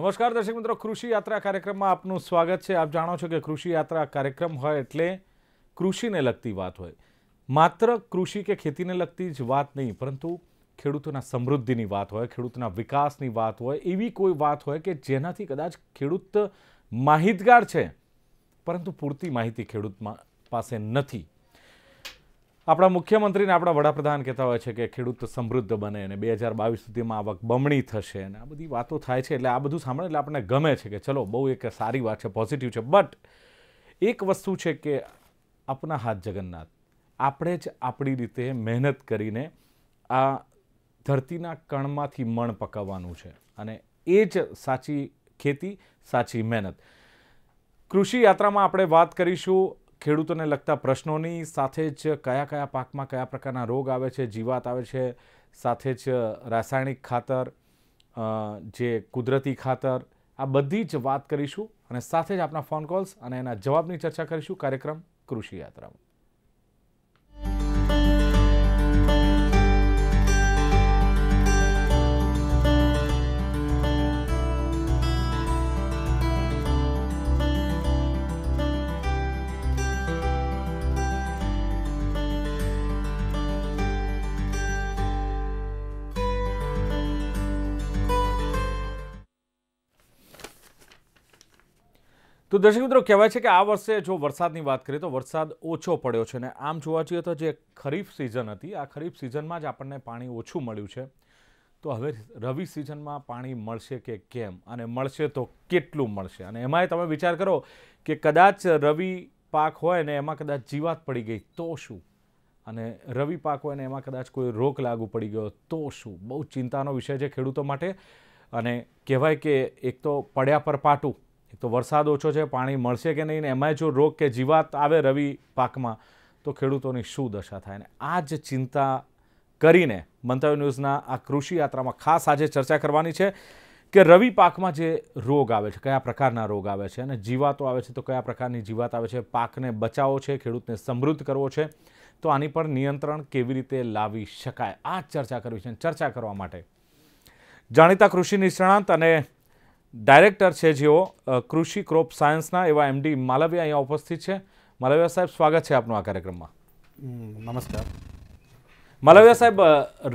નમસ્કાર દર્શક મિત્રો, કૃષિ યાત્રા કાર્યક્રમમાં આપનું સ્વાગત છે। આપ જાણો છો કે કૃષિ યાત્રા કાર્યક્રમ હોય એટલે કૃષિને લગતી વાત હોય। માત્ર કૃષિ કે ખેતીને લગતી જ વાત નહીં, પરંતુ ખેડૂતોના સમૃદ્ધિની વાત હોય, ખેડૂતના વિકાસની વાત હોય, એવી કોઈ વાત હોય કે જેનાથી કદાચ ખેડૂત માહિતગાર છે, પરંતુ પૂરતી માહિતી ખેડૂત પાસે નથી। આપણા મુખ્યમંત્રીને આપણા વડાપ્રધાન કહેતા હોય છે કે ખેડૂત સમૃદ્ધ બને અને 2022 સુધીમાં આવક બમણી થશે અને આ બધી વાતો થાય છે। એટલે આ બધું સાંભળે એટલે આપણને ગમે છે કે ચલો બહુ એક સારી વાત છે, પોઝિટિવ છે। બટ એક વસ્તુ છે કે આપના હાથ જગન્નાથ, આપણે જ આપણી રીતે મહેનત કરીને આ ધરતીના કણમાંથી મણ પકાવવાનું છે અને એ જ સાચી ખેતી, સાચી મહેનત। કૃષિ યાત્રામાં આપણે વાત કરીશું ખેડૂતોને લગતા પ્રશ્નોની, સાથે જ કયા કયા પાકમાં કયા પ્રકારના રોગ આવે છે, જીવાત આવે છે, સાથે જ રાસાયણિક ખાતર, જે કુદરતી ખાતર, આ બધી જ વાત કરીશું અને સાથે જ આપના ફોન કોલ્સ અને એના જવાબની ચર્ચા કરીશું કાર્યક્રમ કૃષિ યાત્રામાં। તો દર્શક મિત્રો, કહેવાય છે કે આ વર્ષે જો વરસાદની વાત કરીએ તો વરસાદ ઓછો પડ્યો છે અને આમ જોવા જઈએ તો જે ખરીફ સિઝન હતી, આ ખરીફ સિઝનમાં જ આપણને પાણી ઓછું મળ્યું છે। તો હવે રવિ સિઝનમાં પાણી મળશે કે કેમ, અને મળશે તો કેટલું મળશે? અને એમાંય તમે વિચાર કરો કે કદાચ રવિ પાક હોય ને એમાં કદાચ જીવાત પડી ગઈ તો શું, અને રવિ પાક હોય ને એમાં કદાચ કોઈ રોગ લાગુ પડી ગયો તો શું? બહુ ચિંતાનો વિષય છે ખેડૂતો માટે। અને કહેવાય કે એક તો પડ્યા પર પાટું, એક તો વરસાદ ઓછો છે, પાણી મળશે કે નહીં, ને એમાંય જો રોગ કે જીવાત આવે રવિ પાકમાં તો ખેડૂતોની શું દશા થાય? ને આ જ ચિંતા કરીને મંતવ્ય ન્યૂઝના આ કૃષિ યાત્રામાં ખાસ આજે ચર્ચા કરવાની છે કે રવિ પાકમાં જે રોગ આવે છે, કયા પ્રકારના રોગ આવે છે, અને જીવાતો આવે છે તો કયા પ્રકારની જીવાત આવે છે, પાકને બચાવવો છે, ખેડૂતને સમૃદ્ધ કરવો છે, તો આની પર નિયંત્રણ કેવી રીતે લાવી શકાય, આ ચર્ચા કરવી છે। ચર્ચા કરવા માટે જાણીતા કૃષિ નિષ્ણાંત અને ડાયરેક્ટર છે જેઓ કૃષિ ક્રોપ સાયન્સના, એવા એમડી માલવિયા અહીંયા ઉપસ્થિત છે। માલવિયા સાહેબ, સ્વાગત છે આપનું આ કાર્યક્રમમાં। નમસ્કાર માલવિયા સાહેબ,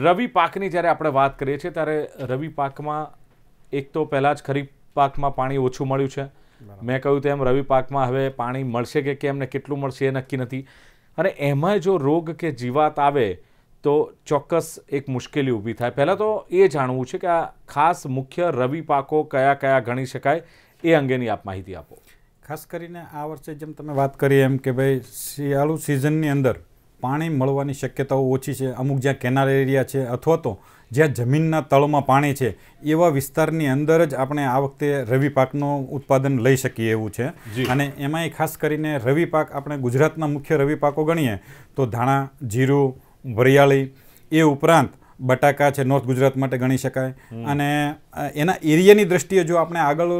રવિ પાકની જ્યારે આપણે વાત કરીએ છીએ ત્યારે રવિ પાકમાં એક તો પહેલાં જ ખરીફ પાકમાં પાણી ઓછું મળ્યું છે। મેં કહ્યું તેમ રવિ પાકમાં હવે પાણી મળશે કે કેમ ને કેટલું મળશે એ નક્કી નથી, અને એમાં જો રોગ કે જીવાત આવે તો ચોક્કસ એક મુશ્કેલી ઊભી થાય। પહેલાં તો એ જાણવું છે કે આ ખાસ મુખ્ય રવિ પાકો કયા કયા ગણી શકાય, એ અંગેની આપ માહિતી આપો। ખાસ કરીને આ વર્ષે જેમ તમે વાત કરી એમ કે ભાઈ શિયાળુ સિઝનની અંદર પાણી મળવાની શક્યતાઓ ઓછી છે। અમુક જ્યાં કેનાલ એરિયા છે અથવા તો જ્યાં જમીનના તળમાં પાણી છે એવા વિસ્તારની અંદર જ આપણે આ વખતે રવિ પાકનું ઉત્પાદન લઈ શકીએ એવું છે। અને એમાંય ખાસ કરીને રવિ પાક આપણે ગુજરાતના મુખ્ય રવિ પાકો ગણીએ તો ધાણા, જીરું, વરિયાળી, એ ઉપરાંત બટાકા છે, નોર્થ ગુજરાત માટે ગણી શકાય। અને એના એરિયાની દ્રષ્ટિએ જો આપણે આગળ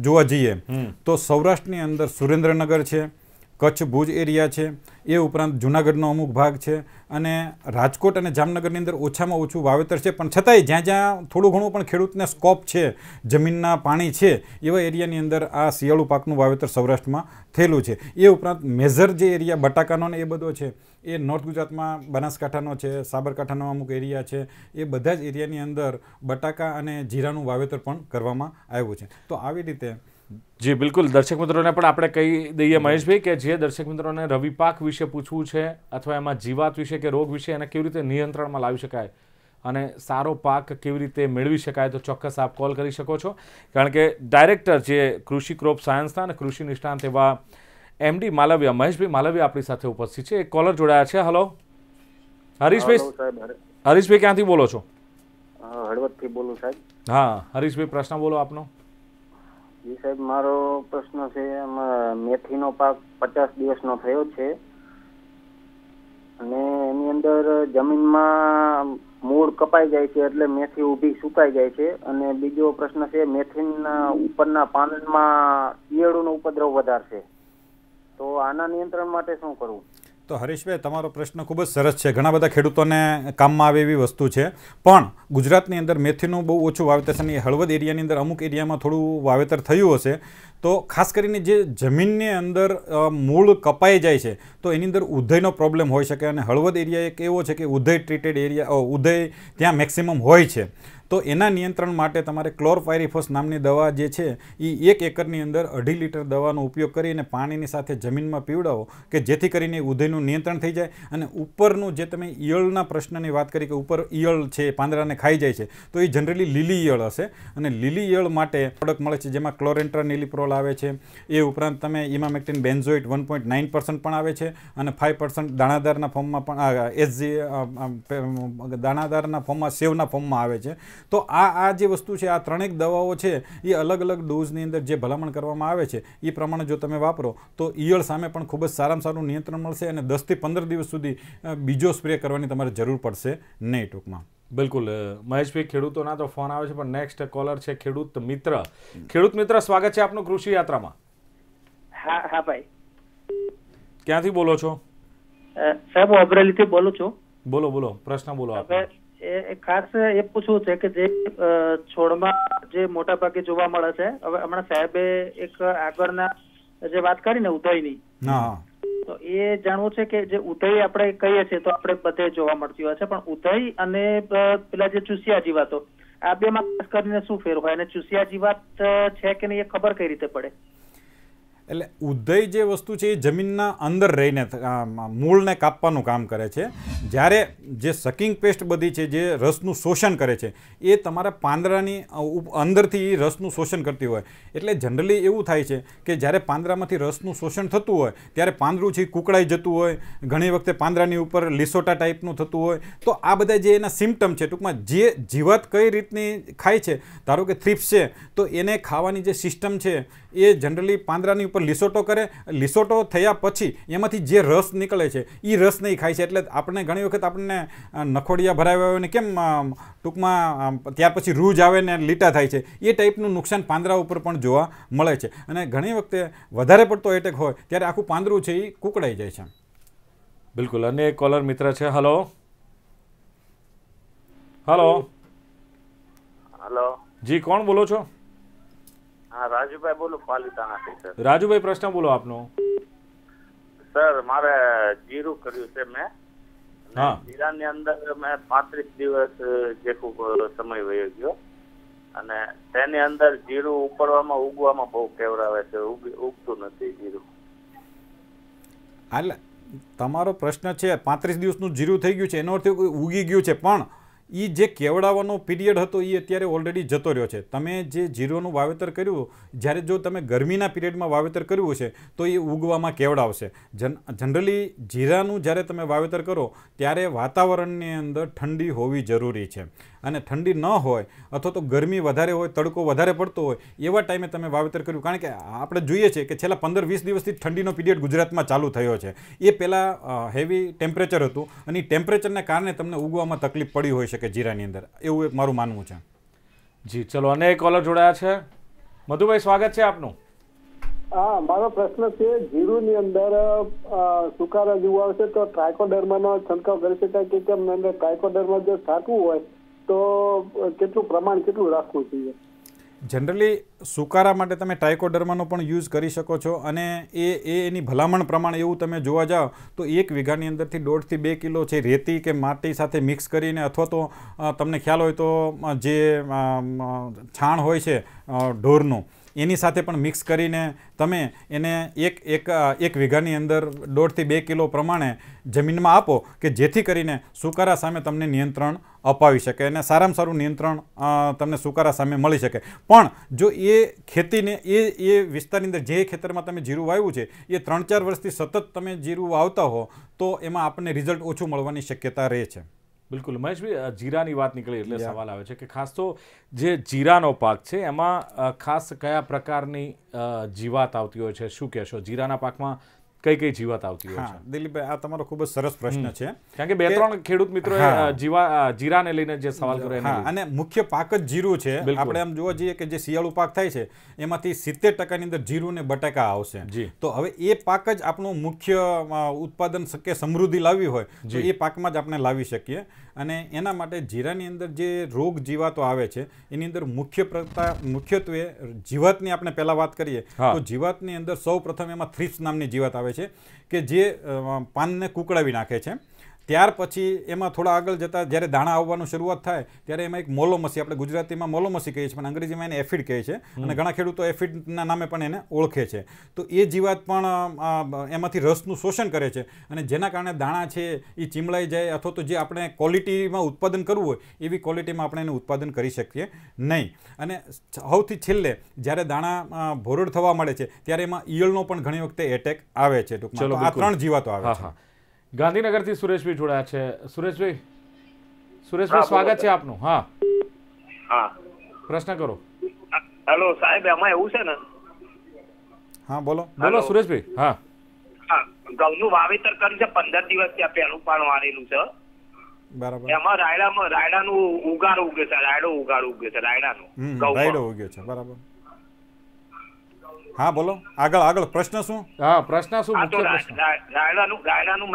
જોવા જઈએ તો સૌરાષ્ટ્રની અંદર સુરેન્દ્રનગર છે, કચ્છ ભુજ એરિયા છે, એ ઉપરાંત જૂનાગઢનો અમુક ભાગ છે, અને રાજકોટ અને જામનગરની અંદર ઓછામાં ઓછું વાવેતર છે, પણ છતાંય જ્યાં જ્યાં થોડું ઘણું પણ ખેડૂતને સ્કોપ છે, જમીનના પાણી છે, એવા એરિયાની અંદર આ શિયાળુ પાકનું વાવેતર સૌરાષ્ટ્રમાં થયેલું છે। એ ઉપરાંત મેજર જે એરિયા બટાકાનો ને એ બધો છે એ નોર્થ ગુજરાતમાં બનાસકાંઠાનો છે, સાબરકાંઠાનો અમુક એરિયા છે, એ બધા જ એરિયાની અંદર બટાકા અને જીરાનું વાવેતર પણ કરવામાં આવ્યું છે। તો આવી રીતે જી બિલકુલ, દર્શક મિત્રોને પણ આપણે કહી દઈએ મહેશભાઈ કે જે દર્શક મિત્રોને રવિ પાક વિશે પૂછવું છે અથવા એમાં જીવાત વિશે કે રોગ વિશે એને કેવી રીતે નિયંત્રણમાં લાવી શકાય અને સારો પાક કેવી રીતે મેળવી શકાય, તો ચોક્કસ આપ કોલ કરી શકો છો, કારણ કે ડાયરેક્ટર જે કૃષિ ક્રોપ સાયન્સના અને કૃષિ નિષ્ણાંત એવા એમડી માલવિયા, મહેશભાઈ માલવિયા આપણી સાથે ઉપસ્થિત છે। એક કોલર જોડાયા છે। હલો હરીશભાઈ, હરીશભાઈ ક્યાંથી બોલો છો? હળવદથી બોલું સાહેબ। હા હરીશભાઈ, પ્રશ્ન બોલો આપનો। જી સાહેબ, મારો પ્રશ્ન છે, મેથીનો પાક 50 દિવસનો થયો છે અને એની અંદર જમીનમાં મૂળ કપાઈ જાય છે એટલે મેથી ઊભી સુકાઈ જાય છે, અને બીજો પ્રશ્ન છે મેથીના ઉપરના પાનમાં ઈયળોનો ઉપદ્રવ વધારે છે, તો આના નિયંત્રણ માટે શું કરવું? તો હરીશભાઈ, તમારો પ્રશ્ન ખૂબ જ સરસ છે, ઘણા બધા ખેડૂતોને કામમાં આવે એવી વસ્તુ છે, પણ ગુજરાતની અંદર મેથીનું બહુ ઓછું વાવેતર છે અને એ હળવદ એરિયાની અંદર અમુક એરિયામાં થોડું વાવેતર થયું હશે. તો ખાસ કરીને જે જમીનની અંદર મૂળ કપાઈ જાય છે તો એની અંદર ઉધઈનો પ્રોબ્લેમ હોઈ શકે અને હળવદ એરિયા એક એવો છે કે ઉધઈ ટ્રીટેડ એરિયા, ઉધઈ ત્યાં મેક્સિમમ હોય છે. તો એના નિયંત્રણ માટે તમારે ક્લોરપાયરીફોસ નામની દવા જે છે એ 1 એકરની અંદર 2.5 લીટર દવાનો ઉપયોગ કરીને પાણીની સાથે જમીનમાં પીવડાવો કે જેથી કરીને ઉધઈનું નિયંત્રણ થઈ જાય. અને ઉપરનું જે તમે ઈયળના પ્રશ્નની વાત કરી કે ઉપર ઈયળ છે પાંદડાને ખાઈ જાય છે તો એ જનરલી લીલી ઈયળ હશે અને લીલી ઈયળ માટે પ્રોડક્ટ મળે છે જેમાં ક્લોરેન્ટ્રાનિલિપ્રોલ આવે છે. એ ઉપરાંત તમે ઇમામેક્ટિન બેન્ઝોઇટ 1.9% પણ આવે છે અને 5% દાણાદારના ફોર્મમાં પણ એસજી દાણાદારના ફોર્મમાં સેવના ફોર્મમાં આવે છે. તો આ જે વસ્તુ છે આ ત્રણેક દવાઓ છે એ અલગ અલગ ડોઝની અંદર જે ભલામણ કરવામાં આવે છે એ પ્રમાણે જો તમે વાપરો તો ઈયળ સામે પણ ખૂબ જ સારામાં સારું નિયંત્રણ મળશે અને 10 થી 15 દિવસ સુધી બીજો સ્પ્રે કરવાની તમારે જરૂર પડશે નહીં ટૂંકમાં. બિલકુલ મહેશભાઈ, ખેડૂતોના તો ફોન આવે છે પણ નેક્સ્ટ કોલર છે ખેડૂત મિત્ર. ખેડૂત મિત્ર, સ્વાગત છે આપનું કૃષિ યાત્રામાં. હા ભાઈ, ક્યાંથી બોલો છો? સાહેબ હું અમરેલીથી બોલું છું. બોલો, પ્રશ્ન બોલો. આપણે ખાસ એ પૂછવું છે કે જે છોડમાં જે મોટા ભાગે જોવા મળે છે, હવે હમણાં સાહેબે એક આગળના જે વાત કરી ને ઉધઈની, તો એ જાણવું છે કે જે ઉધઈ આપણે કહીએ છીએ તો આપણે બધે જોવા મળતી હોય છે, પણ ઉધઈ અને પેલા જે ચૂસિયા જીવાતો આ બેમાં ખાસ કરીને શું ફેર હોય અને ચૂસિયા જીવાત છે કે નહીં એ ખબર કઈ રીતે પડે? એટલે ઉધઈ જે વસ્તુ છે એ જમીનના અંદર રહીને મૂળને કાપવાનું કામ કરે છે. જ્યારે જે સકિંગ પેસ્ટ બધી છે જે રસનું શોષણ કરે છે એ તમારા પાંદડાની અંદરથી એ રસનું શોષણ કરતી હોય. એટલે જનરલી એવું થાય છે કે જ્યારે પાંદડામાંથી રસનું શોષણ થતું હોય ત્યારે પાંદડું છે એ કુકળાઈ જતું હોય, ઘણી વખતે પાંદડાની ઉપર લીસોટા ટાઈપનું થતું હોય. તો આ બધા જે એના સિમ્પટમ છે, ટૂંકમાં જે જીવાત કઈ રીતની ખાય છે, ધારો કે થ્રિપ્સ છે તો એને ખાવાની જે સિસ્ટમ છે એ જનરલી પાંદડાની ઉપર લીસોટો કરે. લીસોટો થયા પછી એમાંથી જે રસ નીકળે છે એ રસ નહીં ખાય છે. એટલે આપણે ઘણી વખત આપણને નખોડિયા ભરાવ્યા હોય ને કેમ ટૂંકમાં ત્યાર પછી રૂજ આવે ને લીટા થાય છે, એ ટાઈપનું નુકસાન પાંદડા ઉપર પણ જોવા મળે છે. અને ઘણી વખતે વધારે પડતો એટેક હોય ત્યારે આખું પાંદડું છે એ કુકડાઈ જાય છે. બિલકુલ. અને કોલર મિત્ર છે. હલો. જી, કોણ બોલો છો? હા, રાજુભાઈ બોલું પાલિતાણાથી સર. રાજુભાઈ, પ્રશ્ન બોલો આપનો. સર, મારે જીરું કર્યું છે મેં. જીરાની અંદર મેં 35 દિવસ જેટલું સમય વયો ગયો અને તેની અંદર જીરું ઉગવામાં બહુ કેવરાવે છે, ઉગતું નથી જીરું. એટલે તમારો પ્રશ્ન છે 35 દિવસનું જીરું થઈ ગયું છે એનો અર્થ ઉગી ગયું છે, પણ એ જે કેવડાવવાનો પીરિયડ હતો એ અત્યારે ઓલરેડી જતો રહ્યો છે. તમે જે જીરુંનું વાવેતર કર્યું, જ્યારે જો તમે ગરમીના પીરિયડમાં વાવેતર કર્યું છે તો એ ઉગવામાં કેવડાવશે. જનરલી જીરાનું જ્યારે તમે વાવેતર કરો ત્યારે વાતાવરણની અંદર ઠંડી હોવી જરૂરી છે અને ઠંડી ન હોય અથવા તો ગરમી વધારે હોય, તડકો વધારે પડતો હોય એવા ટાઈમે તમે વાવેતર કર્યું. કારણ કે આપણે જોઈએ છીએ કે છેલ્લા 15-20 દિવસથી ઠંડીનો પીરિયડ ગુજરાતમાં ચાલુ થયો છે. એ પહેલાં હેવી ટેમ્પરેચર હતું અને એ ટેમ્પરેચરને કારણે તમને ઉગવામાં તકલીફ પડી હોઈ શકે જીરાની અંદર, એવું એક મારું માનવું છે. જી, ચલો. અને કોલર જોડાયા છે. મધુભાઈ, સ્વાગત છે આપનું. હા, મારો પ્રશ્ન છે જીરુની અંદર સુકારા જેવું આવશે તો ટ્રાયકોડર્માનો છંટકાવ કરી શકાય કે કેમ? ટ્રાયકોડર્મા જો છાંટવું હોય તો કેટલું પ્રમાણ કેટલું રાખવું જોઈએ? જનરલી સુકારા માટે તમે ટ્રાયકોડર્માનો પણ યુઝ કરી શકો છો અને એની ભલામણ પ્રમાણે એવું તમે જોવા જાઓ તો 1 વીઘાની અંદરથી 1.5 થી 2 કિલો છે રેતી કે માટી સાથે મિક્સ કરીને અથવા તો તમને ખ્યાલ હોય તો જે છાણ હોય છે ઢોરનું એની સાથે પણ મિક્સ કરીને તમે એને એક વીઘાની અંદર 1.5 થી 2 કિલો પ્રમાણે જમીનમાં આપો કે જેથી કરીને સુકારા સામે તમને નિયંત્રણ અપાવી શકે અને સારામાં સારું નિયંત્રણ તમને સુકારા સામે મળી શકે. પણ જો એ ખેતીને એ વિસ્તારની અંદર જે ખેતરમાં તમે જીરું વાવ્યું છે એ 3-4 વર્ષથી સતત તમે જીરું વાવતા હો તો એમાં આપણને રિઝલ્ટ ઓછું મળવાની શક્યતા રહે છે. બિલકુલ. મહેશભાઈ, જીરાની વાત નીકળી એટલે સવાલ આવે છે કે ખાસ તો જે જીરાનો પાક છે એમાં ખાસ કયા પ્રકારની જીવાત આવતી હોય છે, શું કહેશો? જીરાના પાકમાં કઈ કઈ જીવાત આવતી હોય છે? હા દિલીપભાઈ, આ તમારો ખૂબ જ સરસ પ્રશ્ન છે. કારણ કે 2-3 ખેડૂત મિત્રોએ જીરાને લઈને જે સવાલ કર્યો એને અને મુખ્ય પાક જ જીરું છે. આપણે આમ જોવા જઈએ કે જે શિયાળુ પાક થાય છે એમાંથી 70% ની અંદર જીરું ને બટાકા આવશે. તો હવે એ પાક જ આપણું મુખ્ય ઉત્પાદન કે સમૃદ્ધિ લાવવી હોય તો એ પાકમાં જ આપણે લાવી શકીએ. અને એના માટે જીરાની અંદર જે રોગ જીવાતો આવે છે એની અંદર મુખ્યત્વે જીવાતની આપણે પહેલા વાત કરીએ તો જીવાતની અંદર સૌ પ્રથમ એમાં થ્રિપ્સ નામની જીવાત આવે છે કે જે પાનને કુકડાવી નાખે છે. ત્યાર પછી એમાં થોડા આગળ જતા જ્યારે દાણા આવવાનું શરૂઆત થાય ત્યારે એમાં એક મોલોમસી, આપણે ગુજરાતીમાં મોલોમસી કહીએ છીએ પણ અંગ્રેજીમાં એને એફિડ કહે છે અને ઘણા ખેડૂતો એફિડના નામે પણ એને ઓળખે છે. તો એ જીવાત પણ એમાંથી રસનું શોષણ કરે છે અને જેના કારણે દાણા છે એ ચીમળાઈ જાય અથવા તો જે આપણે ક્વોલિટીમાં ઉત્પાદન કરવું હોય એવી ક્વોલિટીમાં આપણે એને ઉત્પાદન કરી શકીએ નહીં. અને સૌથી છેલ્લે જ્યારે દાણા ભોરડ થવા મળે છે ત્યારે એમાં ઈયળનો પણ ઘણી વખતે એટેક આવે છે. ટૂંકમાં આ 3 જીવાતો આવે છે. ગાંધીનગરથી સુરેશભાઈ જોડાયા છે. સુરેશભાઈ સ્વાગત છે આપનું. હા પ્રશ્ન કરો. હેલો સાહેબ, એમાં એવું છે ને. હા બોલો સુરેશભાઈ. હા ઘઉંનું વાવેતર કર્યું છે 15 દિવસ ત્યાં પહેલું પાન વાળેલું છે. બરાબર. એમાં રાયડાનું ઉગાડ ઉગે છે. રાયડો ઉગ્યો છે. બરાબર. હા બોલો, આગળ પ્રશ્ન શું? પ્રશ્ન શું? રાયડાનું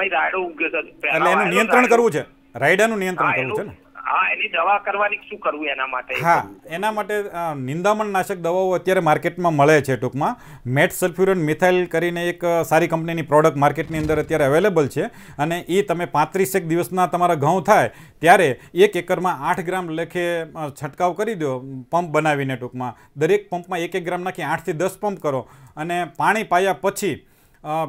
રાયડો ઉગે છે એટલે એનું નિયંત્રણ કરવું છે. રાયડાનું નિયંત્રણ કરવું છે ને? હા, એની દવા કરવાની શું કરવું એના માટે? હા, એના માટે નિંદામણ નાશક દવાઓ અત્યારે માર્કેટમાં મળે છે. ટૂંકમાં મેટ સલ્ફ્યુરન મિથાઇલ કરીને એક સારી કંપનીની પ્રોડક્ટ માર્કેટની અંદર અત્યારે અવેલેબલ છે અને એ તમે 35 દિવસના તમારા ઘઉં થાય ત્યારે 1 એકરમાં 8 ગ્રામ લેખે છંટકાવ કરી દો પંપ બનાવીને. ટૂંકમાં દરેક પંપમાં 1 ગ્રામ નાખી 8 થી 10 પંપ કરો અને પાણી પાયા પછી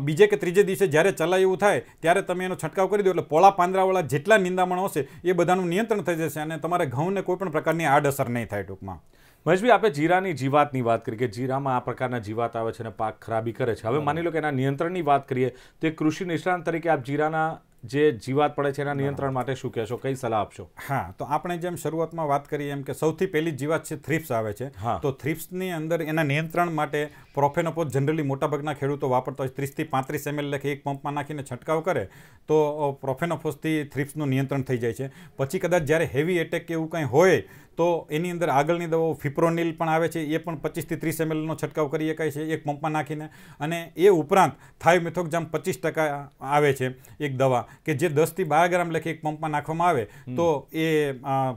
બીજે કે ત્રીજે દિવસે જ્યારે ચલાય એવું થાય ત્યારે તમે એનો છંટકાવ કરી દો એટલે પોળા પાંદરાવાળા જેટલા નિંદામણો હશે એ બધાનું નિયંત્રણ થઈ જશે અને તમારે ઘઉંને કોઈ પણ પ્રકારની આડઅસર નહીં થાય. ટૂંકમાં મહેશભાઈ, આપણે જીરાની જીવાતની વાત કરી કે જીરામાં આ પ્રકારના જીવાત આવે છે અને પાક ખરાબી કરે છે. હવે માની લો કે એના નિયંત્રણની વાત કરીએ તો એક કૃષિ નિષ્ણાત તરીકે આપ જીરાના જે જીવાત પડે છે એના નિયંત્રણ માટે શું કહેશો, કઈ સલાહ આપશો? હા, તો આપણે જેમ શરૂઆતમાં વાત કરી એમ કે સૌથી પહેલી જીવાત છે થ્રિપ્સ આવે છે. તો થ્રિપ્સની અંદર એના નિયંત્રણ માટે પ્રોફેનોફોસ જનરલી મોટાભાગના ખેડૂતો વાપરતા હોય. 30 થી 35 ml લેખે એક પંપમાં નાખીને છંટકાવ કરે તો પ્રોફેનોફોસથી થ્રિપ્સનું નિયંત્રણ થઈ જાય છે. પછી કદાચ જ્યારે હેવી એટેક કે એવું કંઈ હોય તો એની અંદર આગળની દવાઓ ફિપ્રોનિલ પણ આવે છે. એ પણ 25 થી 30 mlનો છંટકાવ કરી શકાય છે એક પંપમાં નાખીને. અને એ ઉપરાંત થાયોમેથોક્ઝામ 25% આવે છે એક દવા કે જે 10 થી 12 ગ્રામ લેખે એક પંપમાં નાખવામાં આવે તો એ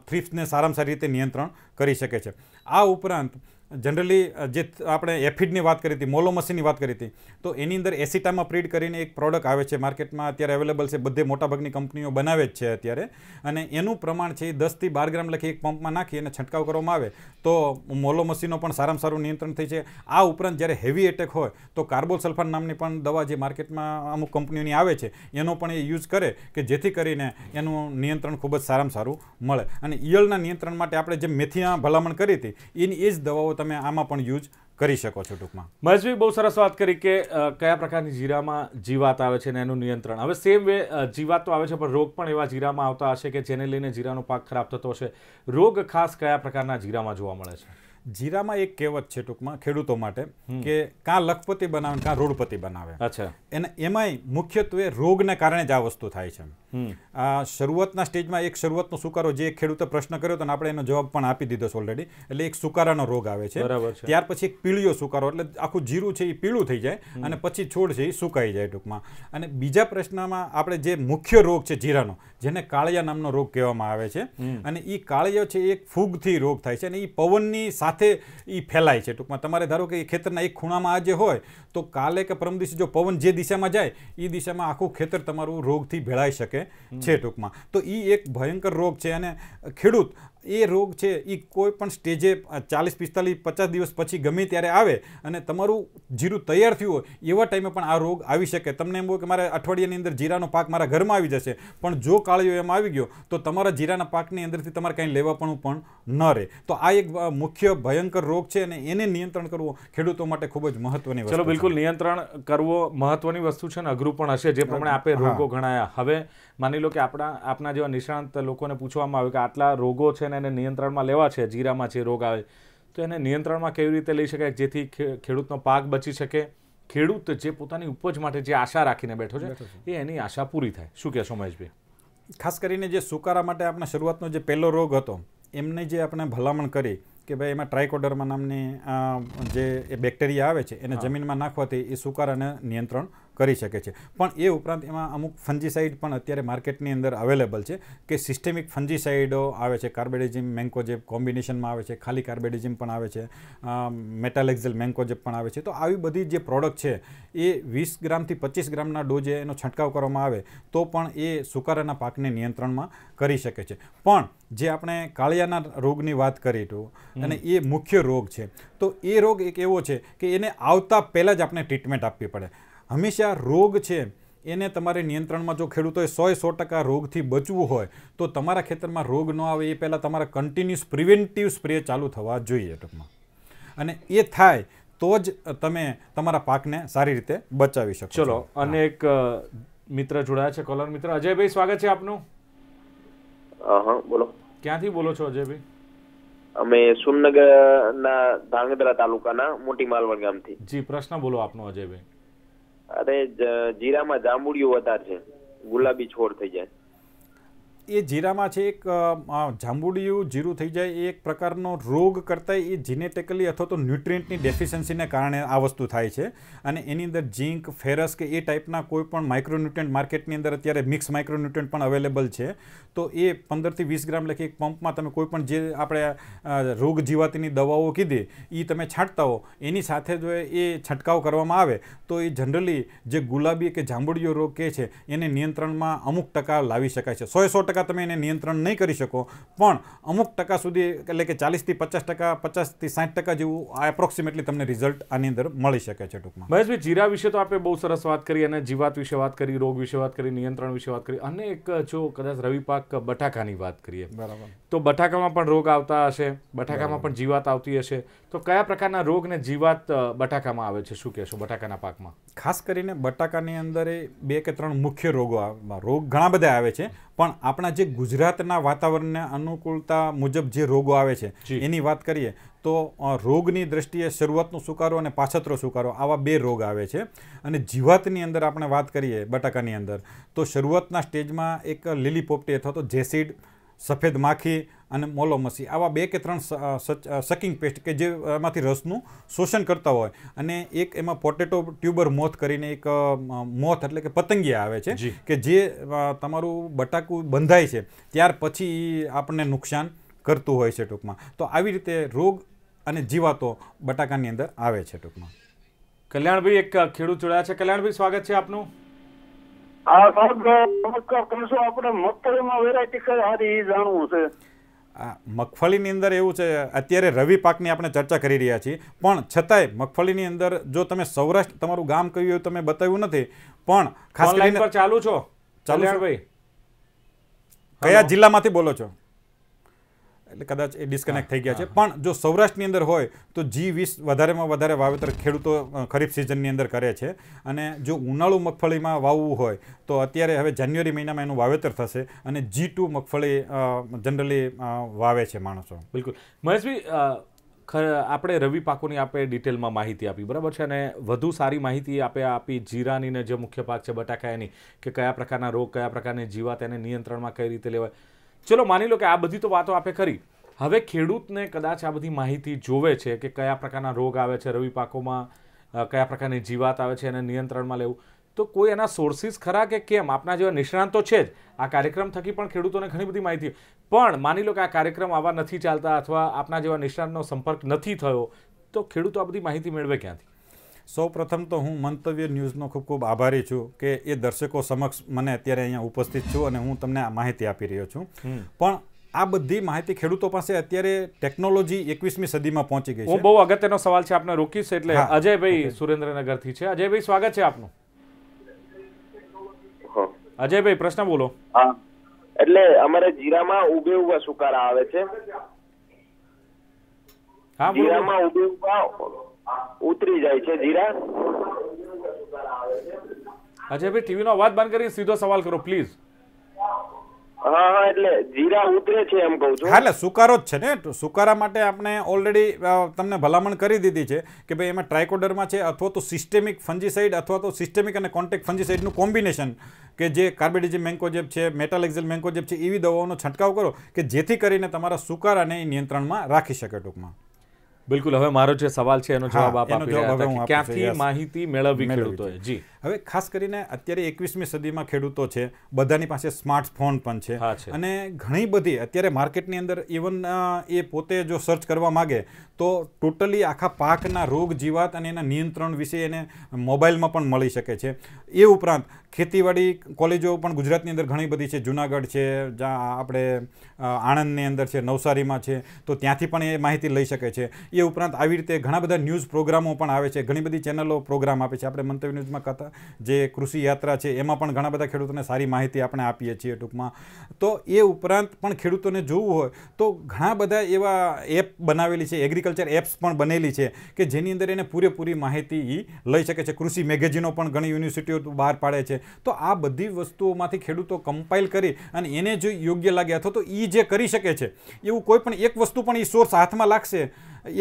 થ્રિપ્સને સારામાં સારી રીતે નિયંત્રણ કરી શકે છે. આ ઉપરાંત જનરલી જે આપણે એફિડની વાત કરી હતી, મોલોમસીની વાત કરી હતી, તો એની અંદર એસિટામાપ્રીડ કરીને એક પ્રોડક્ટ આવે છે માર્કેટમાં અત્યારે અવેલેબલ છે. બધે મોટાભાગની કંપનીઓ બનાવે જ છે અત્યારે. અને એનું પ્રમાણ છે 10 થી 12 ગ્રામ લખી એક પંપમાં નાખી અને છંટકાવ કરવામાં આવે તો મોલોમસીનો પણ સારામાં સારું નિયંત્રણ થઈ છે. આ ઉપરાંત જ્યારે હેવી એટેક હોય તો કાર્બોસલ્ફાન નામની પણ દવા જે માર્કેટમાં અમુક કંપનીઓની આવે છે એનો પણ એ યુઝ કરે કે જેથી કરીને એનું નિયંત્રણ ખૂબ જ સારામાં સારું મળે. અને ઈયળના નિયંત્રણ માટે આપણે જે મેથીના ભલામણ કરી હતી એની એ જ દવાઓ તમે આમાં પણ યુઝ કરી શકો છો. ટૂંકમાં મહેશભાઈ બહુ સરસ વાત કરી કે કયા પ્રકારની જીરામાં જીવાત આવે છે અને એનું નિયંત્રણ. હવે સેમ વે જીવાત તો આવે છે પણ રોગ પણ એવા જીરામાં આવતા હશે કે જેને લઈને જીરાનો પાક ખરાબ થતો હશે. રોગ ખાસ કયા પ્રકારના જીરામાં જોવા મળે છે? જીરામાં એક કહેવત છે ટૂંકમાં ખેડૂતો માટે કે કાં લખપતિ બનાવે કાં રોડપતિ બનાવે. અચ્છા. અને એમાંય મુખ્યત્વે રોગને કારણે જ આ વસ્તુ થાય છે. શરૂઆતના સ્ટેજમાં એક શરૂઆતનો સુકારો જે એક ખેડૂતે પ્રશ્ન કર્યો હતો અને આપણે એનો જવાબ પણ આપી દીધો છે ઓલરેડી. એટલે એક સુકારાનો રોગ આવે છે. ત્યાર પછી એક પીળિયો સુકારો એટલે આખું જીરું છે એ પીળું થઈ જાય અને પછી છોડ છે એ સુકાઈ જાય ટૂંકમાં. અને બીજા પ્રશ્નમાં આપણે જે મુખ્ય રોગ છે જીરાનો જેને કાળિયા નામનો રોગ કહેવામાં આવે છે અને એ કાળિયો છે એક ફૂગથી રોગ થાય છે અને એ પવનની સાથે એ ફેલાય છે. ટૂંકમાં તમારે ધારો કે ખેતરના એક ખૂણામાં આજે હોય તો કાલે કે પરમ દિવસે જો પવન જે દિશામાં જાય એ દિશામાં આખું ખેતર તમારું રોગથી ભેળાઈ શકે છે. ટૂંકમાં તો એ એક ભયંકર રોગ છે અને ખેડૂત એ રોગ છે એ કોઈ પણ સ્ટેજે 40, 45, 50 દિવસ પછી ગમે ત્યારે આવે અને તમારું જીરું તૈયાર થયું હોય એવા ટાઈમે પણ આ રોગ આવી શકે. તમને એમ હોય કે મારે અઠવાડિયાની અંદર જીરાનો પાક મારા ઘરમાં આવી જશે પણ જો કાળિયો એમાં આવી ગયો તો તમારા જીરાના પાકની અંદરથી તમારે કંઈ લેવાપણું પણ ન રહે. તો આ એક મુખ્ય ભયંકર રોગ છે અને એને નિયંત્રણ કરવું ખેડૂતો માટે ખૂબ જ મહત્વની વસ્તુ છે. ચલો, બિલકુલ નિયંત્રણ કરવો મહત્વની વસ્તુ છે ને અઘરું પણ હશે જે પ્રમાણે આપે રોગો ગણાયા. હવે માની લો કે આપણા જેવા નિષ્ણાંત લોકોને પૂછવામાં આવે કે આટલા રોગો છે ને એને નિયંત્રણમાં લેવા છે, જીરામાં જે રોગ આવે તો એને નિયંત્રણમાં કેવી રીતે લઈ શકાય જેથી ખેડૂતનો પાક બચી શકે ખેડૂત જે પોતાની ઉપજ માટે જે આશા રાખીને બેઠો છે એ એની આશા પૂરી થાય. શું કહેશો મહેશભાઈ? ખાસ કરીને જે સુકારા માટે આપણે શરૂઆતનો જે પહેલો રોગ હતો એમને જે આપણે ભલામણ કરી કે ભાઈ એમાં ટ્રાઇકોડર્મા નામની જે બેક્ટેરિયા આવે છે એને જમીનમાં નાખવાથી એ સુકારાને નિયંત્રણ કરી શકે છે. પણ એ ઉપરાંત એમાં અમુક ફંજીસાઇડ પણ અત્યારે માર્કેટની અંદર અવેલેબલ છે કે સિસ્ટેમિક ફંજીસાઇડો આવે છે. કાર્બેડિઝિમ મેન્કોજેબ કોમ્બિનેશનમાં આવે છે, ખાલી કાર્બેડિઝિમ પણ આવે છે, મેટાલેક્ઝેલ મેન્કોજેબ પણ આવે છે. તો આવી બધી જે પ્રોડક્ટ છે એ 20 ગ્રામથી 25 ગ્રામના ડોઝે એનો છંટકાવ કરવામાં આવે તો પણ એ સુકારાના પાકને નિયંત્રણમાં કરી શકે છે. પણ જે આપણે કાળિયાના રોગની વાત કરી તો અને એ મુખ્ય રોગ છે, તો એ રોગ એક એવો છે કે એને આવતા પહેલાં જ આપણે ટ્રીટમેન્ટ આપવી પડે. હંમેશા રોગ છે એને તમારે નિયંત્રણમાં જો ખેડૂતોએ 100% રોગથી બચવું હોય તો તમારા ખેતરમાં રોગ ન આવે એ પહેલાં તમારા કન્ટિન્યુઅસ પ્રિવેન્ટિવ સ્પ્રે ચાલુ થવા જોઈએ ટૂંકમાં. અને એ થાય તો જ તમે તમારા પાકને સારી રીતે બચાવી શકો. ચલો, અને એક મિત્ર જોડાયા છે, કોલર મિત્ર. અજયભાઈ, સ્વાગત છે આપનું. હા, બોલો. ક્યાંથી બોલો છો અજયભાઈ? અમે સુરનગરના ધાંગધ્રા તાલુકાના મોટી માલવણ ગામથી. જી, પ્રશ્ન બોલો આપનો અજયભાઈ. અરે, જીરામાં જાંબુડિયું વધારે છે, ગુલાબી છોડ થઈ જાય. એ જીરામાં છે એક જાંબુડિયું જીરું થઈ જાય એ એક પ્રકારનો રોગ કરતાં એ જીનેટિકલી અથવા તો ન્યુટ્રિયન્ટની ડેફિશિયન્સીને કારણે આ વસ્તુ થાય છે. અને એની અંદર ઝીંક, ફેરસ કે એ ટાઈપના કોઈ પણ માઇક્રોન્યુટ્રન્ટ માર્કેટની અંદર અત્યારે મિક્સ માઇક્રોન્યુટ્રન્ટ પણ અવેલેબલ છે. તો એ 15 થી 20 ગ્રામ લખી એક પંપમાં તમે કોઈ પણ જે આપણે રોગ જીવાતીની દવાઓ કીધી એ તમે છાંટતા હો, એની સાથે જો એ છંટકાવ કરવામાં આવે તો એ જનરલી જે ગુલાબી કે જાંબુડિયો રોગ કહે છે એને નિયંત્રણમાં અમુક ટકા લાવી શકાય છે. 100% તમે એને નિયંત્રણ નહીં કરી શકો પણ અમુક ટકા સુધી, એટલે કે 40 થી 50%, 50 થી 60% જેવું એપ્રોક્સિમેટલી તમને રિઝલ્ટ આની અંદર મળી શકે છે ટૂંકમાં. મહેશભાઈ, જીરા વિશે તો આપણે બહુ સરસ વાત કરી અને જીવાત વિશે વાત કરી, રોગ વિશે વાત કરી, નિયંત્રણ વિશે વાત કરી, અને એક જો કદાચ રવિ પાક બટાકાની વાત કરીએ, બરાબર, તો બટાકામાં પણ રોગ આવતા હશે, બટાકામાં પણ જીવાત આવતી હશે, તો કયા પ્રકારના રોગ ને જીવાત બટાકામાં આવે છે? શું કહેશો બટાકાના પાકમાં? ખાસ કરીને બટાકાની અંદર 2 કે 3 મુખ્ય રોગો રોગ ઘણા બધા આવે છે, પણ આપણા જે ગુજરાતના વાતાવરણને અનુકૂળતા મુજબ જે રોગો આવે છે એની વાત કરીએ તો રોગની દ્રષ્ટિએ શરૂઆતનો સુકારો અને પાછતરો સુકારો આવા 2 રોગ આવે છે. અને જીવાતની અંદર આપણે વાત કરીએ બટાકાની અંદર તો શરૂઆતના સ્ટેજમાં એક લીલી પોપટી અથવા તો જેસીડ, સફેદ માખી અને મોલોમસી આવા 2 કે 3 સકિંગ પેસ્ટ કે જે એમાંથી રસનું શોષણ કરતા હોય. અને એક એમાં પોટેટો ટ્યુબર મોથ કરીને એક મોથ એટલે કે પતંગિયા આવે છે કે જે તમારું બટાકું બંધાય છે ત્યાર પછી આપણને નુકસાન કરતું હોય છે ટૂંકમાં. તો આવી રીતે રોગ અને જીવાતો બટાકાની અંદર આવે છે ટૂંકમાં. કલ્યાણભાઈ, એક ખેડૂત જોડાયા છે. કલ્યાણભાઈ, સ્વાગત છે આપનું. હા સાહેબ, નમસ્કાર. કહીશું આપણે મગફળીમાં વેરાયટી કઈ સારી એ જાણવું છે. મગફળીની અંદર એવું છે, અત્યારે રવિ પાકની આપણે ચર્ચા કરી રહ્યા છીએ, પણ છતાંય મગફળીની અંદર જો તમે સૌરાષ્ટ્ર તમારું ગામ કયું એવું તમે બતાવ્યું નથી, પણ ખાસ કરીને ચાલુ છો કલ્યાણભાઈ, કયા જિલ્લામાંથી બોલો છો? એટલે કદાચ એ ડિસ્કનેક્ટ થઈ ગયા છે. પણ જો સૌરાષ્ટ્રની અંદર હોય તો G20 વધારેમાં વધારે વાવેતર ખેડૂતો ખરીફ સિઝનની અંદર કરે છે. અને જો ઉનાળુ મગફળીમાં વાવવું હોય તો અત્યારે હવે જાન્યુઆરી મહિનામાં એનું વાવેતર થશે અને G2 મગફળી જનરલી વાવે છે માણસો. બિલકુલ. મહેશભાઈ, આપણે રવિ પાકોની આપણે ડિટેલમાં માહિતી આપી, બરાબર છે, અને વધુ સારી માહિતી આપી જીરાની ને જે મુખ્ય પાક છે બટાકા એની, કે કયા પ્રકારના રોગ, કયા પ્રકારની જીવાત, એને નિયંત્રણમાં કઈ રીતે લેવાય. ચલો, માની લો કે આ બધી તો વાતો આપણે કરી. હવે ખેડૂતને કદાચ આ બધી માહિતી જોવે છે કે કયા પ્રકારના રોગ આવે છે રવિ પાકોમાં, કયા પ્રકારની જીવાત આવે છે, એને નિયંત્રણમાં લેવું, તો કોઈ એના સોર્સિસ ખરા કે કેમ? આપના જેવા નિષ્ણાંતો છે જ, આ કાર્યક્રમ થકી પણ ખેડૂતોને ઘણી બધી માહિતી, પણ માની લો કે આ કાર્યક્રમ આવા નથી ચાલતા અથવા આપના જેવા નિષ્ણાંતનો સંપર્ક નથી થયો, તો ખેડૂતો આ બધી માહિતી મેળવે ક્યાંથી? સૌ પ્રથમ તો હું મંતવ્ય ન્યૂઝનો ખૂબ ખૂબ આભારી છું કે એ દર્શકો સમક્ષ મને અત્યારે અહીંયા ઉપસ્થિત છું અને હું તમને આ માહિતી આપી રહ્યો છું. પણ આ બધી માહિતી ખેડૂતો પાસે અત્યારે ટેકનોલોજી 21મી સદીમાં પહોંચી ગઈ છે. હું બહુ અગત્યનો સવાલ છે, આપને રોકીશ. એટલે અજયભાઈ સુરેન્દ્રનગરથી છે. અજયભાઈ, સ્વાગત છે આપનું. અજયભાઈ, પ્રશ્ન બોલો. હા, એટલે અમારે જીરામાં ઉભે સુકારા આવે છે. હા, જીરામાં ઉભે ઉતરી જાય છે જીરા. અજયભાઈ, ટીવીનો અવાજ બંધ કરી સીધો સવાલ કરો પ્લીઝ. હા એટલે જીરા ઉતરે છે એમ કહું છું. હા એટલે સુકારો જ છે ને. તો સુકારા માટે આપણે ઓલરેડી તમને ભલામણ કરી દીધી છે કે ભાઈ એમાં ટ્રાઇકોડર્મા છે અથવા તો સિસ્ટેમિક ફંજીસાઇડ અથવા તો સિસ્ટેમિક અને કોન્ટેક્ટ ફંજીસાઇડનું કોમ્બિનેશન કે જે કાર્બેડિઝમ મેન્કોજેબ છે, મેટાલેક્ઝેલ મેન્કોજેબ છે, એવી દવાઓનો છંટકાવ કરો કે જેથી કરીને તમારા સુકારાને નિયંત્રણમાં રાખી શકે ટૂંકમાં. બિલકુલ. હવે મારો જે સવાલ છે એનો જવાબ આપ આપી રહ્યા હતા કે ક્યાંથી માહિતી મેળવવી ખેડૂતોએ. જી. હવે ખાસ કરીને અત્યારે 21મી સદીમાં ખેડૂતો છે, બધાની પાસે સ્માર્ટફોન પણ છે અને ઘણી બધી અત્યારે માર્કેટની અંદર ઇવન એ પોતે જો સર્ચ કરવા માગે તો ટોટલી આખા પાકના રોગ જીવાત અને એના નિયંત્રણ વિશે એને મોબાઈલમાં પણ મળી શકે છે. એ ઉપરાંત ખેતીવાડી કોલેજો પણ ગુજરાતની અંદર ઘણી બધી છે. જુનાગઢ છે, જ્યાં આપણે આણંદની અંદર છે, નવસારીમાં છે, તો ત્યાંથી પણ એ માહિતી લઈ શકે છે. એ ઉપરાંત આવી રીતે ઘણા બધા ન્યૂઝ પ્રોગ્રામો પણ આવે છે, ઘણી બધી ચેનલો પ્રોગ્રામ આપે છે. આપણે મંતવ્ય ન્યૂઝમાં કથા જે કૃષિ યાત્રા છે એમાં પણ ઘણા બધા ખેડૂતોને સારી માહિતી આપણે આપીએ છીએ ટૂંકમાં. તો એ ઉપરાંત પણ ખેડૂતોને જોવું હોય તો ઘણા બધા એવા એપ બનાવેલી છે, એગ્રીકલ્ચર એપ્સ પણ બનેલી છે કે જેની અંદર એને પૂરેપૂરી માહિતી લઈ શકે છે. કૃષિ મેગેઝિનો પણ ઘણી યુનિવર્સિટીઓ બહાર પાડે છે. તો આ બધી વસ્તુઓમાંથી ખેડૂતો કમ્પાઇલ કરી અને એને જો યોગ્ય લાગે અથવા તો એ જે કરી શકે છે એવું કોઈ પણ એક વસ્તુ પણ એ સોર્સ હાથમાં લાગશે,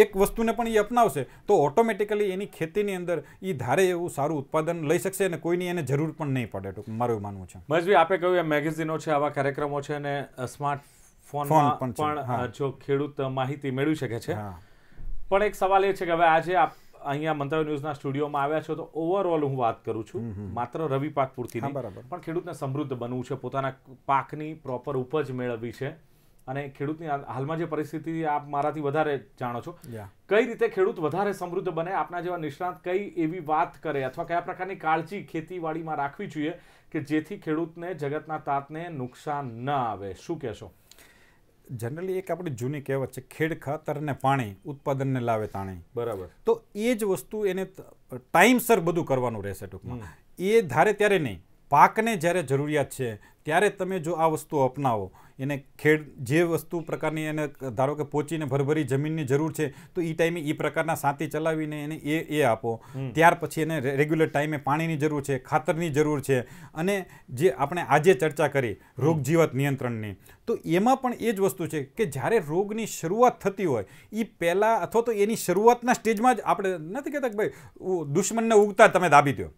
એક વસ્તુને પણ એ અપનાવશે તો ઓટોમેટિકલી એની ખેતીની અંદર એ ધારે એવું સારું ઉત્પાદન લઈ શકશે અને કોઈની એને જરૂર પણ નહીં પડે. મારું એવું માનવું છે. મહેશભાઈ, આપે કહ્યું એમ મેગેઝિનો છે, આવા કાર્યક્રમો છે અને સ્માર્ટફોનમાં પણ જો ખેડૂત માહિતી મેળવી શકે છે. પણ એક સવાલ એ છે કે હવે આજે અહીંયા મંતવ્ય ન્યૂઝના સ્ટુડિયોમાં આવ્યા છો તો ઓવરઓલ હું વાત કરું છું, માત્ર રવિ પાક પૂરતી નહીં, પણ ખેડૂતને સમૃદ્ધ બનવું છે, પોતાના પાકની પ્રોપર ઉપજ મેળવવી છે અને ખેડૂતની હાલમાં જે પરિસ્થિતિ આપ મારાથી વધારે જાણો છો, કઈ રીતે ખેડૂત વધારે સમૃદ્ધ બને, આપના જેવા નિષ્ણાત કઈ એવી વાત કરે અથવા કયા પ્રકારની કાળજી ખેતીવાડીમાં રાખવી જોઈએ કે જેથી ખેડૂતને જગતના તાતને નુકસાન ન આવે, શું કહેશો? જનરલી એક આપણી જૂની કહેવત છે, ખેડ ખાતર ને પાણી ઉત્પાદનને લાવે તાણી. બરાબર. તો એ જ વસ્તુ એને ટાઈમસર બધું કરવાનું રહેશે ટૂંકમાં. એ ધારે ત્યારે નહીં, પાકને જ્યારે જરૂરિયાત છે ત્યારે તમે જો આ વસ્તુ અપનાવો, એને જે વસ્તુ પ્રકારની એને ધારો કે પોચીને ભરભરી જમીનની જરૂર છે તો એ ટાઈમે એ પ્રકારના સાંતી ચલાવીને એને એ આપો. ત્યાર પછી એને રેગ્યુલર ટાઈમે પાણીની જરૂર છે, ખાતરની જરૂર છે. અને જે આપણે આજે ચર્ચા કરી રોગ જીવાત નિયંત્રણની, તો એમાં પણ એ જ વસ્તુ છે કે જ્યારે રોગની શરૂઆત થતી હોય એ પહેલાં અથવા તો એની શરૂઆતના સ્ટેજમાં જ આપણે નથી કહેતા કે ભાઈ દુશ્મનને ઉગતા તમે દાબી દો.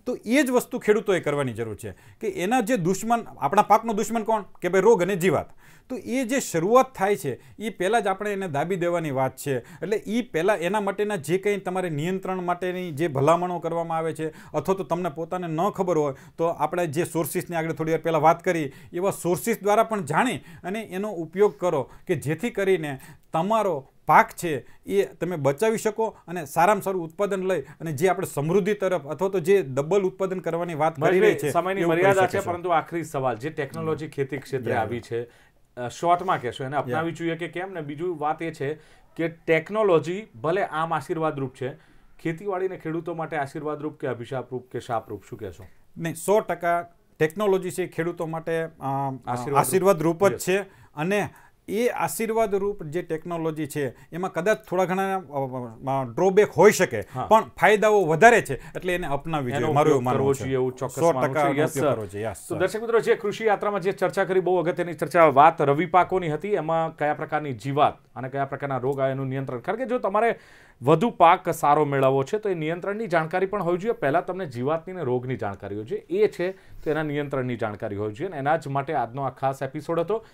તો એ જ વસ્તુ ખેડૂતોએ કરવાની જરૂર છે કે એના જે દુશ્મન, આપણા પાકનો દુશ્મન કોણ કે ભાઈ રોગ અને જીવાત, તો એ જે શરૂઆત થાય છે એ પહેલાં જ આપણે એને દાબી દેવાની વાત છે. એટલે એ પહેલાં એના માટેના જે કંઈ તમારે નિયંત્રણ માટેની જે ભલામણો કરવામાં આવે છે અથવા તો તમને પોતાને ન ખબર હોય તો આપણે જે સોર્સિસની આગળ થોડી વાર પહેલાં વાત કરી એવા સોર્સિસ દ્વારા પણ જાણી અને એનો ઉપયોગ કરો કે જેથી કરીને તમારો પાક છે એ તમે બચાવી શકો અને સારામાં સારું ઉત્પાદન લઈ અને જે આપણે સમૃદ્ધિ તરફ અથવા તો જે ડબલ ઉત્પાદન કરવાની વાત કરી રહી છે. સમયની મર્યાદા છે, પરંતુ આખરી સવાલ, જે ટેકનોલોજી ખેતી ક્ષેત્રે આવી છે, શોર્ટમાં કહેશો એને અપનાવી જોઈએ કે કેમ? ને બીજું વાત એ છે કે ટેકનોલોજી ભલે આમ આશીર્વાદરૂપ છે, ખેતીવાડીને ખેડૂતો માટે આશીર્વાદરૂપ કે અભિશાપરૂપ કે શાપરૂપ, શું કહેશો? નહીં, 100% ટેકનોલોજી છે ખેડૂતો માટે આશીર્વાદરૂપ જ છે. અને એ આશીર્વાદરૂપ જે ટેકનોલોજી છે એમાં કદાચ થોડા ઘણા ડ્રોબેક હોઈ શકે પણ ફાયદાઓ વધારે છે, એટલે એને અપનાવવી જોઈએ, મારું એવું માનવું છે. એવું ચોક્કસ માનવું છે. તો દર્શક મિત્રો, જે કૃષિ યાત્રામાં જે ચર્ચા કરી, બહુ અગત્યની ચર્ચા, વાત રવિ પાકોની હતી, એમાં કયા પ્રકારની જીવાત અને કયા પ્રકારના રોગ આવે એનું નિયંત્રણ. કારણ કે જો તમારે વધુ પાક સારો મેળવવો છે તો એ નિયંત્રણની જાણકારી પણ હોવી જોઈએ. પહેલાં તમને જીવાતની અને રોગની જાણકારી હોવી જોઈએ, એ છે તો એના નિયંત્રણની જાણકારી હોવી જોઈએ. અને એના જ માટે આજનો આ ખાસ એપિસોડ હતો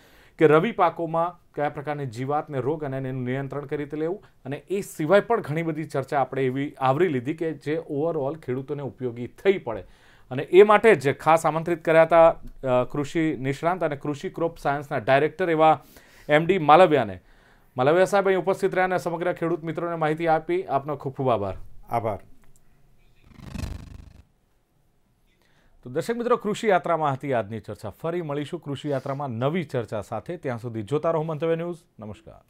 કે રવિ પાકોમાં કયા પ્રકારની જીવાત ને રોગ અને એનું નિયંત્રણ કઈ રીતે લેવું. અને એ સિવાય પણ ઘણી બધી ચર્ચા આપણે એવી આવરી લીધી કે જે ઓવરઓલ ખેડૂતોને ઉપયોગી થઈ પડે. અને એ માટે જ ખાસ આમંત્રિત કર્યા હતા કૃષિ નિષ્ણાંત અને કૃષિ ક્રોપ સાયન્સના ડાયરેક્ટર એવા MD માલવિયાને. માલવિયા સાહેબ અહીં ઉપસ્થિત રહ્યા અને સમગ્ર ખેડૂત મિત્રોને માહિતી આપી. આપનો ખૂબ ખૂબ આભાર. આભાર. તો દર્શક મિત્રો, કૃષિ યાત્રામાં હતી આજની ચર્ચા. ફરી મળીશું કૃષિ યાત્રામાં નવી ચર્ચા સાથે. ત્યાં સુધી જોતા રહો મંતવ્ય ન્યૂઝ. નમસ્કાર.